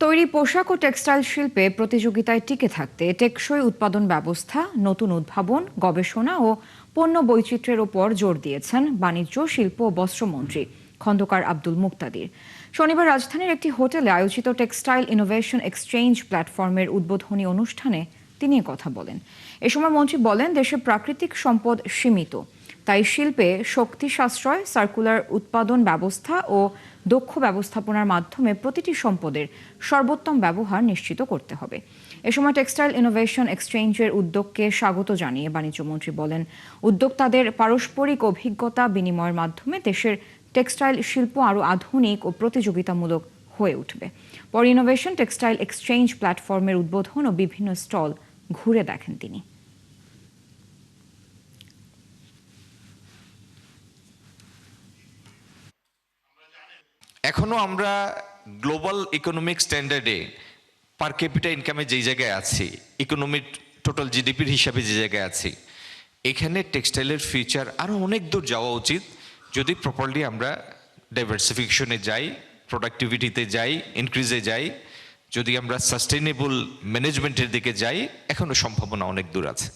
তৈরি পোশাক ও টেক্সটাইল শিল্পে প্রতিযোগিতায় টিকে থাকতে টেকসই উৎপাদন ব্যবস্থা, নতুন উদ্ভাবন, গবেষণা ও পণ্য বৈচিত্র্যের ওপর জোর দিয়েছেন বাণিজ্য, শিল্প ও বস্ত্রমন্ত্রী খন্দকার আব্দুল মুক্তাদির। শনিবার রাজধানীর একটি হোটেলে আয়োজিত টেক্সটাইল ইনোভেশন এক্সচেঞ্জ প্ল্যাটফর্মের উদ্বোধনী অনুষ্ঠানে তিনি কথা বলেন। এ সময় মন্ত্রী বলেন, দেশের প্রাকৃতিক সম্পদ সীমিত, তাই শিল্পে শক্তি সাশ্রয়, সার্কুলার উৎপাদন ব্যবস্থা ও দক্ষ ব্যবস্থাপনার মাধ্যমে প্রতিটি সম্পদের সর্বোত্তম ব্যবহার নিশ্চিত করতে হবে। এ সময় টেক্সটাইল ইনোভেশন এক্সচেঞ্জের উদ্যোগকে স্বাগত জানিয়ে বাণিজ্যমন্ত্রী বলেন, উদ্যোক্তাদের পারস্পরিক অভিজ্ঞতা বিনিময়ের মাধ্যমে দেশের টেক্সটাইল শিল্প আরও আধুনিক ও প্রতিযোগিতামূলক হয়ে উঠবে। পরে ইনোভেশন টেক্সটাইল এক্সচেঞ্জ প্ল্যাটফর্মের উদ্বোধন ও বিভিন্ন স্টল ঘুরে দেখেন তিনি। এখনো আমরা গ্লোবাল ইকোনমিক স্ট্যান্ডার্ডে পার ক্যাপিটা ইনকামে যেই জায়গায় আছি, ইকোনমিক টোটাল জিডিপির হিসাবে যে জায়গায় আছি, এখানে টেক্সটাইলের ফিউচার আরও অনেক দূর যাওয়া উচিত যদি প্রপারলি আমরা ডাইভার্সিফিকেশনে যাই, প্রোডাক্টিভিটিতে যাই, ইনক্রিজে যাই, যদি আমরা সাস্টেইনেবল ম্যানেজমেন্টের দিকে যাই, এখনো সম্ভাবনা অনেক দূর আছে।